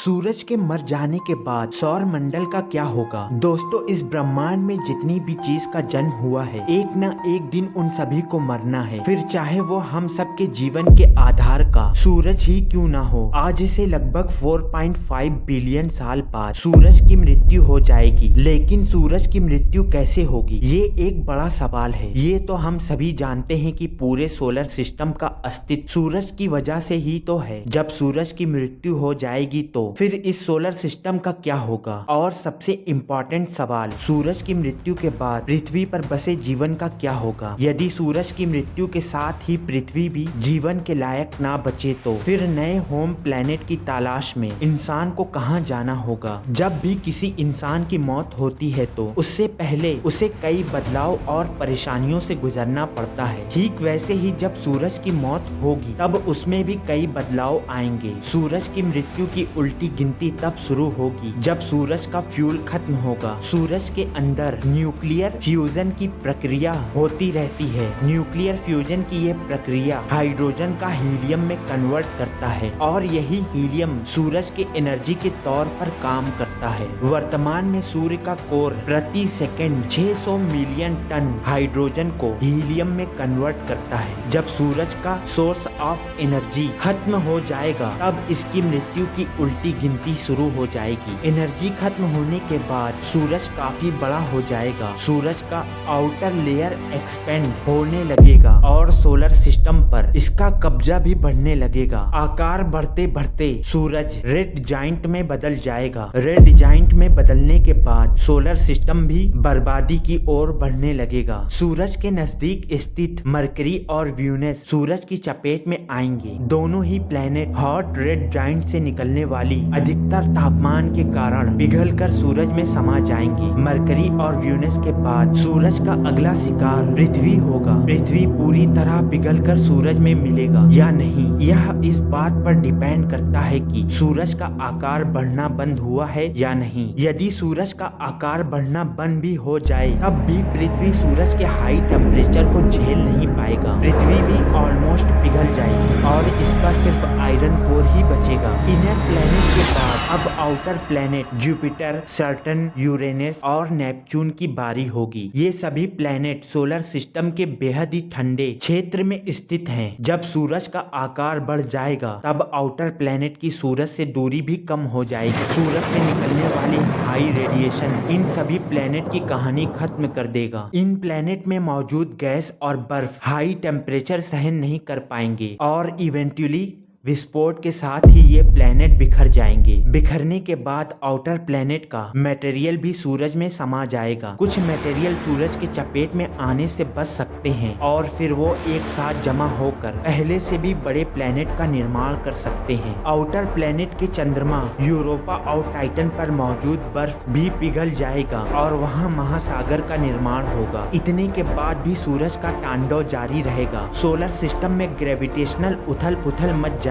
सूरज के मर जाने के बाद सौर मंडल का क्या होगा। दोस्तों, इस ब्रह्मांड में जितनी भी चीज का जन्म हुआ है, एक न एक दिन उन सभी को मरना है, फिर चाहे वो हम सब के जीवन के आधार का सूरज ही क्यों ना हो। आज से लगभग 4.5 बिलियन साल बाद सूरज की मृत्यु हो जाएगी, लेकिन सूरज की मृत्यु कैसे होगी, ये एक बड़ा सवाल है। ये तो हम सभी जानते हैं कि पूरे सोलर सिस्टम का अस्तित्व सूरज की वजह से ही तो है। जब सूरज की मृत्यु हो जाएगी तो फिर इस सोलर सिस्टम का क्या होगा। और सबसे इम्पोर्टेंट सवाल, सूरज की मृत्यु के बाद पृथ्वी पर बसे जीवन का क्या होगा। यदि सूरज की मृत्यु के साथ ही पृथ्वी भी जीवन के लायक ना बचे तो फिर नए होम प्लेनेट की तलाश में इंसान को कहां जाना होगा। जब भी किसी इंसान की मौत होती है तो उससे पहले उसे कई बदलाव और परेशानियों से गुजरना पड़ता है। ठीक वैसे ही जब सूरज की मौत होगी तब उसमें भी कई बदलाव आएंगे। सूरज की मृत्यु की उल्टी गिनती तब शुरू होगी जब सूरज का फ्यूल खत्म होगा। सूरज के अंदर न्यूक्लियर फ्यूजन की प्रक्रिया होती रहती है। न्यूक्लियर फ्यूजन की यह प्रक्रिया हाइड्रोजन का हीलियम में कन्वर्ट करता है और यही हीलियम सूरज के एनर्जी के तौर पर काम करता है। वर्तमान में सूर्य का कोर प्रति सेकंड 600 मिलियन टन हाइड्रोजन को हीलियम में कन्वर्ट करता है। जब सूरज का सोर्स ऑफ एनर्जी खत्म हो जाएगा तब इसकी मृत्यु की उल्टी गिनती शुरू हो जाएगी। एनर्जी खत्म होने के बाद सूरज काफी बड़ा हो जाएगा। सूरज का आउटर लेयर एक्सपेंड होने लगेगा और सोलर सिस्टम पर इसका कब्जा भी बढ़ने लगेगा। आकार बढ़ते बढ़ते सूरज रेड जाइंट में बदल जाएगा। रेड जाइंट में बदलने के बाद सोलर सिस्टम भी बर्बादी की ओर बढ़ने लगेगा। सूरज के नजदीक स्थित मरकरी और व्यूनस सूरज की चपेट में आएंगे। दोनों ही प्लेनेट हॉट रेड जाइंट से निकलने वाली अधिकतर तापमान के कारण पिघलकर सूरज में समा जाएंगे। मरकरी और व्यूनस के बाद सूरज का अगला शिकार पृथ्वी होगा। पृथ्वी पूरी तरह पिघलकर सूरज में मिलेगा या नहीं, यह इस बात पर डिपेंड करता है कि सूरज का आकार बढ़ना बंद हुआ है या नहीं। यदि सूरज का आकार बढ़ना बंद भी हो जाए तब भी पृथ्वी सूरज के हाई टेम्परेचर को झेल नहीं पाएगा। पृथ्वी भी ऑलमोस्ट पिघल जाएगी और इसका सिर्फ आयरन कोर ही बचेगा। इनर प्लेनेट के बाद अब outer planet Jupiter, Saturn, Uranus और नेपच्यून की बारी होगी। ये सभी प्लेनेट सोलर सिस्टम के बेहद ही ठंडे क्षेत्र में स्थित हैं। जब सूरज का आकार बढ़ जाएगा तब आउटर प्लेनेट की सूरज से दूरी भी कम हो जाएगी। सूरज से निकलने वाली हाई रेडिएशन इन सभी प्लेनेट की कहानी खत्म कर देगा। इन प्लेनेट में मौजूद गैस और बर्फ हाई टेम्परेचर सहन नहीं कर पाएंगे और इवेंचुअली विस्फोट के साथ ही ये प्लेनेट बिखर जाएंगे। बिखरने के बाद आउटर प्लेनेट का मटेरियल भी सूरज में समा जाएगा। कुछ मटेरियल सूरज के चपेट में आने से बच सकते हैं और फिर वो एक साथ जमा होकर पहले से भी बड़े प्लेनेट का निर्माण कर सकते हैं। आउटर प्लेनेट के चंद्रमा यूरोपा और टाइटन पर मौजूद बर्फ भी पिघल जाएगा और वहाँ महासागर का निर्माण होगा। इतने के बाद भी सूरज का तांडव जारी रहेगा। सोलर सिस्टम में ग्रेविटेशनल उथल पुथल मच जाएगी।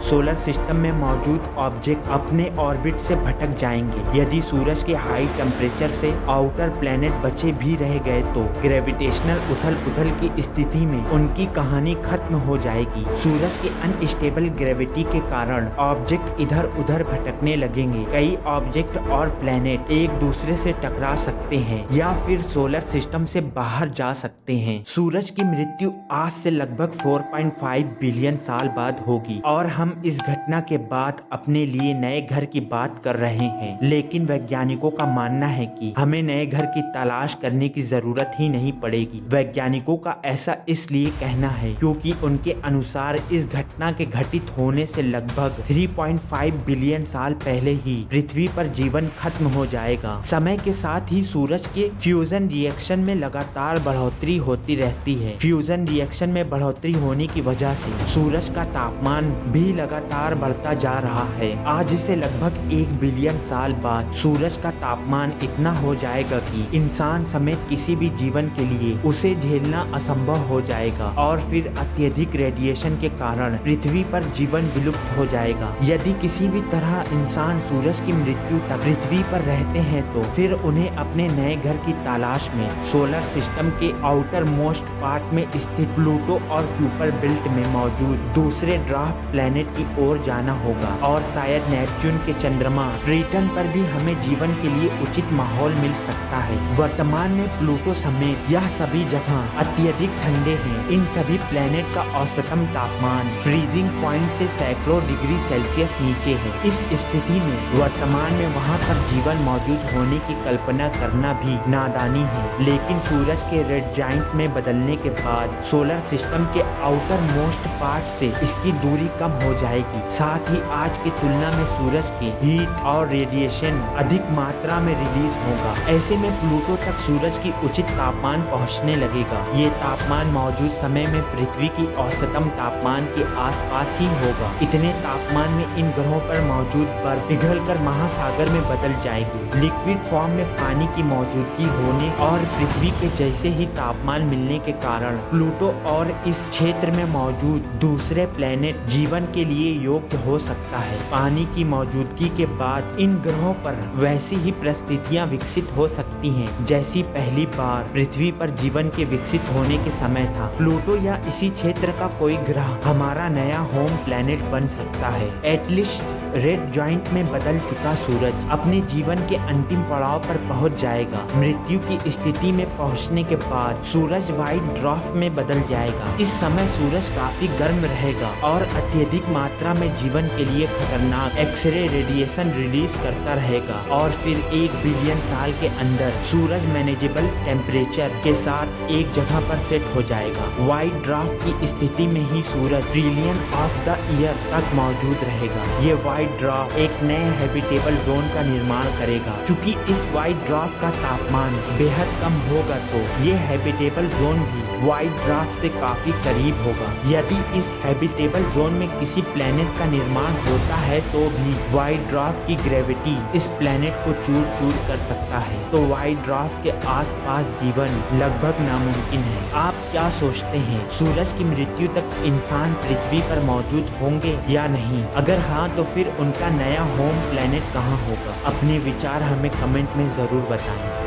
सोलर सिस्टम में मौजूद ऑब्जेक्ट अपने ऑर्बिट से भटक जाएंगे। यदि सूरज के हाई टेम्परेचर से आउटर प्लेनेट बचे भी रह गए तो ग्रेविटेशनल उथल पुथल की स्थिति में उनकी कहानी खत्म हो जाएगी। सूरज के अनस्टेबल ग्रेविटी के कारण ऑब्जेक्ट इधर उधर भटकने लगेंगे। कई ऑब्जेक्ट और प्लेनेट एक दूसरे से टकरा सकते हैं या फिर सोलर सिस्टम से बाहर जा सकते हैं। सूरज की मृत्यु आज से लगभग 4.5 बिलियन साल बाद होगी और हम इस घटना के बाद अपने लिए नए घर की बात कर रहे हैं। लेकिन वैज्ञानिकों का मानना है कि हमें नए घर की तलाश करने की जरूरत ही नहीं पड़ेगी। वैज्ञानिकों का ऐसा इसलिए कहना है क्योंकि उनके अनुसार इस घटना के घटित होने से लगभग 3.5 बिलियन साल पहले ही पृथ्वी पर जीवन खत्म हो जाएगा। समय के साथ ही सूरज के फ्यूजन रिएक्शन में लगातार बढ़ोतरी होती रहती है। फ्यूजन रिएक्शन में बढ़ोतरी होने की वजह से सूरज का तापमान भी लगातार बढ़ता जा रहा है। आज से लगभग 1 बिलियन साल बाद सूरज का तापमान इतना हो जाएगा कि इंसान समेत किसी भी जीवन के लिए उसे झेलना असंभव हो जाएगा और फिर अत्यधिक रेडिएशन के कारण पृथ्वी पर जीवन विलुप्त हो जाएगा। यदि किसी भी तरह इंसान सूरज की मृत्यु तक पृथ्वी पर रहते हैं तो फिर उन्हें अपने नए घर की तलाश में सोलर सिस्टम के आउटर मोस्ट पार्ट में स्थित प्लूटो और क्यूपर बेल्ट में मौजूद दूसरे ड्राफ्ट प्लेनेट की ओर जाना होगा और शायद नेपच्यून के चंद्रमा ट्रिटन पर भी हमें जीवन के लिए उचित माहौल मिल सकता है। वर्तमान में प्लूटो समेत यह सभी जगह अत्यधिक ठंडे हैं। इन सभी प्लेनेट का औसतम तापमान फ्रीजिंग पॉइंट से सैकड़ों डिग्री सेल्सियस नीचे है। इस स्थिति में वर्तमान में वहाँ पर जीवन मौजूद होने की कल्पना करना भी नादानी है। लेकिन सूरज के रेड जाइंट में बदलने के बाद सोलर सिस्टम के आउटर मोस्ट पार्ट से इसकी दूरी कम हो जाएगी। साथ ही आज की तुलना में सूरज के हीट और रेडिएशन अधिक मात्रा में रिलीज होगा। ऐसे में प्लूटो तक सूरज की उचित तापमान पहुंचने लगेगा। ये तापमान मौजूद समय में पृथ्वी की औसतम तापमान के आसपास ही होगा। इतने तापमान में इन ग्रहों पर मौजूद बर्फ पिघलकर महासागर में बदल जाएगी। लिक्विड फॉर्म में पानी की मौजूदगी होने और पृथ्वी के जैसे ही तापमान मिलने के कारण प्लूटो और इस क्षेत्र में मौजूद दूसरे प्लेनेट जीवन के लिए योग्य हो सकता है। पानी की मौजूदगी के बाद इन ग्रहों पर वैसी ही परिस्थितियां विकसित हो सकती हैं जैसी पहली बार पृथ्वी पर जीवन के विकसित होने के समय था। प्लूटो या इसी क्षेत्र का कोई ग्रह हमारा नया होम प्लेनेट बन सकता है। एटलीस्ट रेड जॉइंट में बदल चुका सूरज अपने जीवन के अंतिम पड़ाव पर पहुंच जाएगा। मृत्यु की स्थिति में पहुंचने के बाद सूरज व्हाइट ड्वार्फ में बदल जाएगा। इस समय सूरज काफी गर्म रहेगा और अत्यधिक मात्रा में जीवन के लिए खतरनाक एक्सरे रेडिएशन रिलीज करता रहेगा और फिर 1 बिलियन साल के अंदर सूरज मैनेजेबल टेम्परेचर के साथ एक जगह पर सेट हो जाएगा। व्हाइट ड्वार्फ की स्थिति में ही सूरज ट्रिलियन ऑफ द ईयर तक मौजूद रहेगा। ये व्हाइट ड्वार्फ एक नए हैबिटेबल जोन का निर्माण करेगा। चूंकि इस व्हाइट ड्वार्फ का तापमान बेहद कम होगा तो ये हैबिटेबल जोन भी व्हाइट ड्वार्फ से काफी करीब होगा। यदि इस हैबिटेबल जोन में किसी प्लेनेट का निर्माण होता है तो भी व्हाइट ड्वार्फ की ग्रेविटी इस प्लेनेट को चूर चूर कर सकता है। तो व्हाइट ड्वार्फ के आसपास जीवन लगभग नामुमकिन है। आप क्या सोचते हैं, सूरज की मृत्यु तक इंसान पृथ्वी पर मौजूद होंगे या नहीं? अगर हाँ तो फिर उनका नया होम प्लेनेट कहाँ होगा? अपने विचार हमें कमेंट में जरूर बताएं।